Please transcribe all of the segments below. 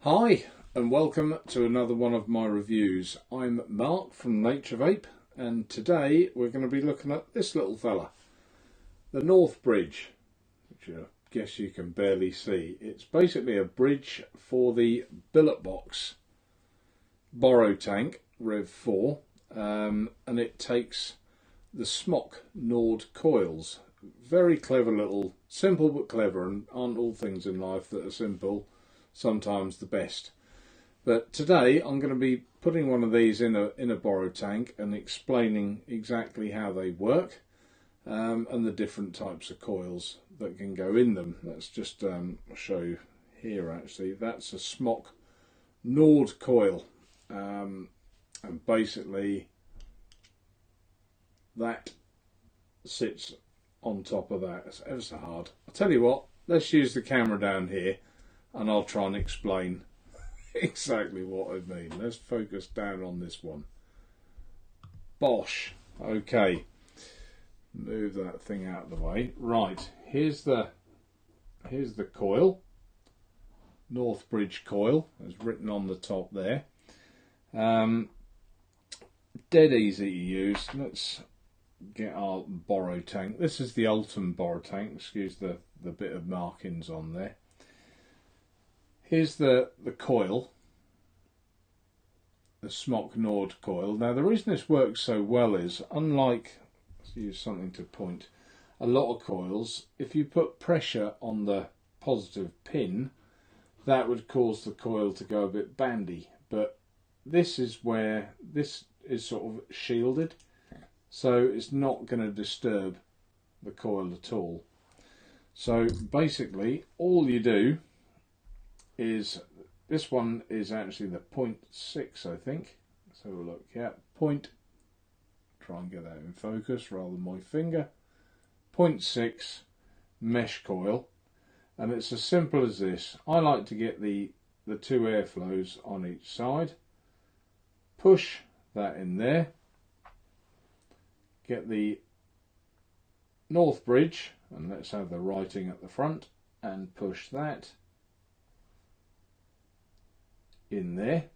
Hi and welcome to another one of my reviews. I'm Mark from Nature Vape, and today we're going to be looking at this little fella, the North Bridge, which I guess you can barely see. It's basically a bridge for the billet box borrow tank Rev 4, and it takes the Smock Nord coils. Very clever little, simple but clever, and aren't all things in life that are simple sometimes the best. But today I'm going to be putting one of these in a borrow tank and explaining exactly how they work, and the different types of coils that can go in them. Let's just show you here. Actually, that's a Smock Nord coil, and basically that sits on top of that. It's ever so hard. I'll tell you what, let's use the camera down here and I'll try and explain exactly what I mean. Let's focus down on this one. Bosh. Okay. Move that thing out of the way. Right. Here's the coil. North Bridge coil, as written on the top there. Dead easy to use. Let's get our borrow tank. This is the Ultim borrow tank. Excuse the bit of markings on there. Here's the coil, the Smock Nord coil. Now the reason this works so well is, unlike, let's use something to point, a lot of coils, if you put pressure on the positive pin, that would cause the coil to go a bit bandy. But this is where this is sort of shielded, so it's not going to disturb the coil at all. So basically all you do is, this one is actually the 0.6, I think. Let's have a look. Yeah, try and get that in focus rather than my finger. 0.6 mesh coil, and it's as simple as this. I like to get the two airflows on each side. Push that in there. Get the North Bridge, and let's have the writing at the front, and push that in there,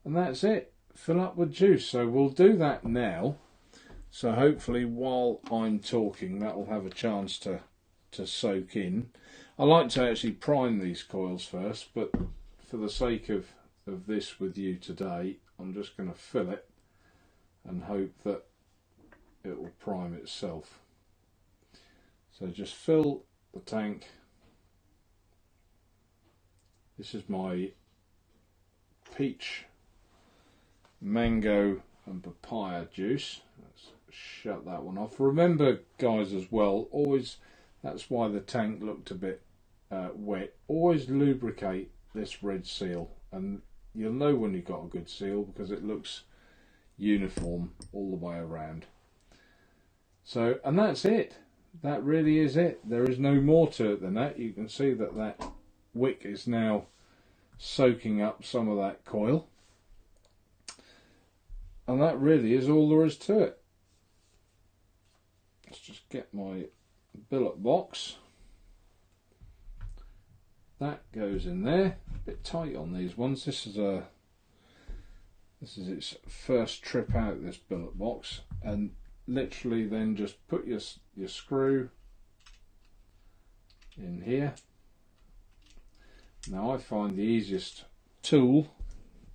and that's it. Fill up with juice. So we'll do that now, so hopefully while I'm talking that will have a chance to soak in. I like to actually prime these coils first, but for the sake of this with you today, I'm just going to fill it and hope that it will prime itself. So just fill the tank. This is my peach, mango and papaya juice. Let's shut that one off. Remember guys as well, always, that's why the tank looked a bit wet, always lubricate this red seal, and you'll know when you've got a good seal because it looks uniform all the way around. So, and that's it. That really is it. There is no more to it than that. You can see that wick is now soaking up some of that coil, and that really is all there is to it. Let's just get my billet box. That goes in there. A bit tight on these ones. This is its first trip out, this billet box, and literally then just put your screw in here. Now I find the easiest tool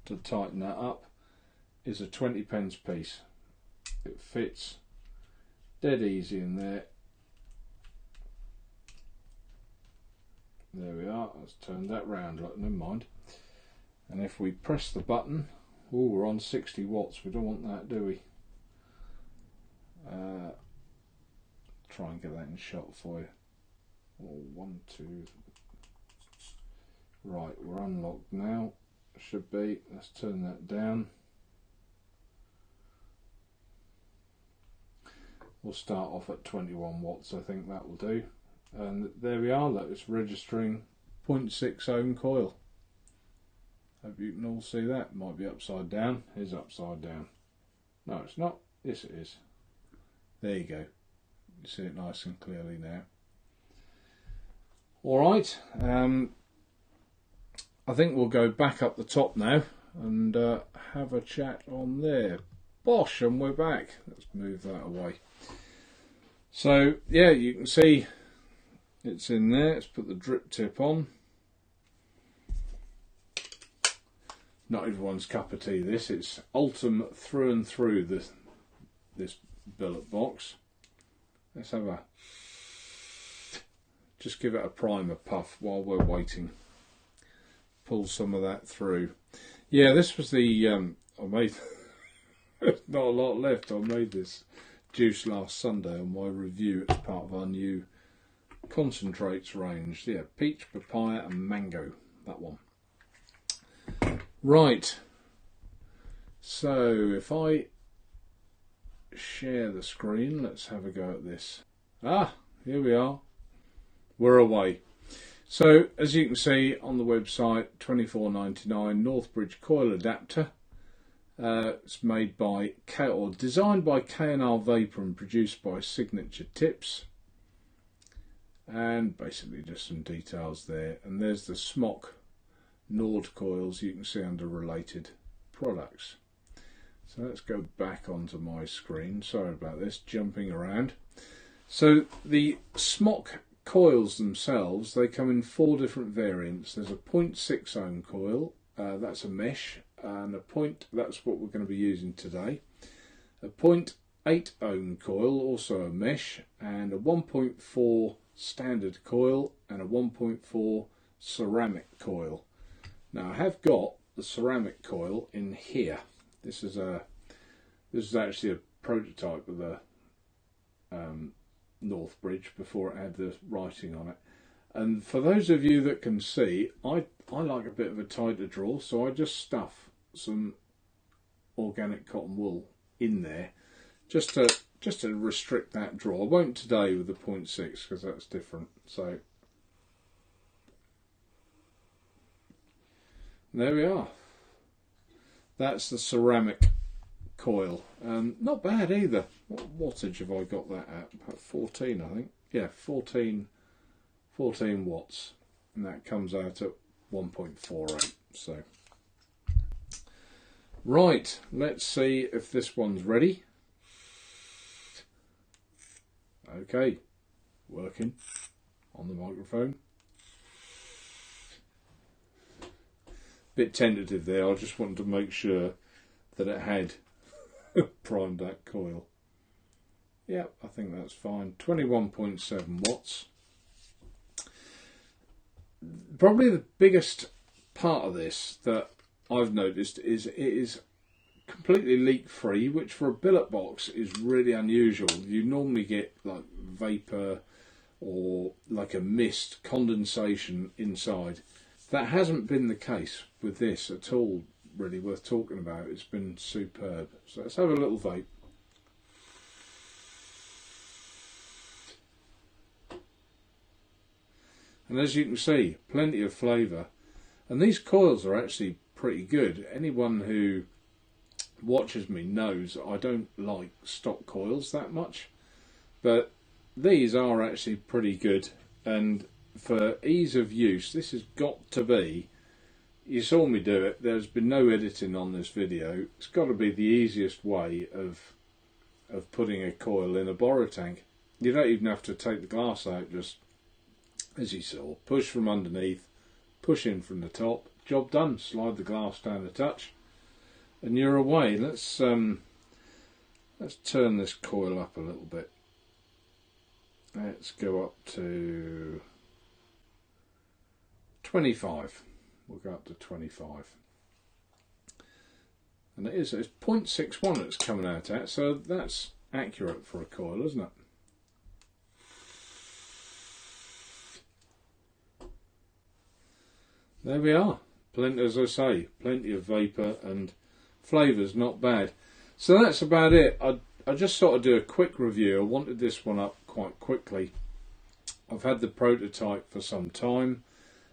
to tighten that up is a 20p piece. It fits dead easy in there. There we are. Let's turn that round. Never mind. And if we press the button, oh, we're on 60 watts. We don't want that, do we? Try and get that in shot for you. Oh, 1, 2. Right, we're unlocked now. Should be. Let's turn that down. We'll start off at 21 watts. I think that will do. And there we are. Look, it's registering 0.6 ohm coil. Hope you can all see that. Might be upside down. It's upside down. No, it's not. Yes, it is. There you go. You see it nice and clearly now. All right. I think we'll go back up the top now and have a chat on there. Bosh, and we're back. Let's move that away. So yeah, you can see it's in there. Let's put the drip tip on. Not everyone's cup of tea this. It's Ultim through and through this billet box. Let's have a, just give it a primer puff while we're waiting. Pull some of that through. Yeah, this was the, I made, there's not a lot left. I made this juice last Sunday on my review. It's part of our new concentrates range. Yeah, peach, papaya and mango, that one. Right, so if I share the screen, let's have a go at this. Ah, here we are. We're away. So as you can see on the website, $24.99 Northbridge coil adapter. It's made by or designed by K&R Vapor and produced by Signature Tips. And basically just some details there. And there's the smock Nord coils you can see under related products. So let's go back onto my screen. Sorry about this, jumping around. So the smock coils themselves, they come in 4 different variants. There's a 0.6 ohm coil, that's a mesh, and that's what we're going to be using today. A 0.8 ohm coil, also a mesh, and a 1.4 standard coil, and a 1.4 ceramic coil. Now I have got the ceramic coil in here. This is actually a prototype of the Northbridge before it had the writing on it. And for those of you that can see, I like a bit of a tighter draw, so I just stuff some organic cotton wool in there just to restrict that draw. I won't today with the 0.6 because that's different. So there we are. That's the ceramic coil. Not bad either. What wattage have I got that at? About 14, I think. Yeah, 14 watts. And that comes out at 1.48. So, right, let's see if this one's ready. Okay, working on the microphone. Bit tentative there. I just wanted to make sure that it had primed that coil. Yep, I think that's fine. 21.7 watts. Probably the biggest part of this that I've noticed is it is completely leak free, which for a billet box is really unusual. You normally get like vapor or like a mist, condensation inside. That hasn't been the case with this at all, really worth talking about. It's been superb. So let's have a little vape. And as you can see, plenty of flavour. And these coils are actually pretty good. Anyone who watches me knows I don't like stock coils that much. But these are actually pretty good. And for ease of use, this has got to be, you saw me do it, there's been no editing on this video, it's got to be the easiest way of putting a coil in a borrow tank. You don't even have to take the glass out, just as you saw, push from underneath, push in from the top, job done, slide the glass down a touch and you're away. Let's turn this coil up a little bit. Let's go up to 25. We'll go up to 25. And it's 0.61 it's coming out at, so that's accurate for a coil, isn't it? There we are. Plenty, as I say, plenty of vapour and flavours, not bad. So that's about it. I just thought I'd do a quick review. I wanted this one up quite quickly. I've had the prototype for some time,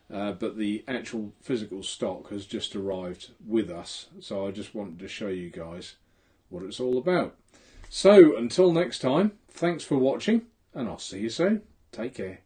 but the actual physical stock has just arrived with us. So I just wanted to show you guys what it's all about. So until next time, thanks for watching and I'll see you soon. Take care.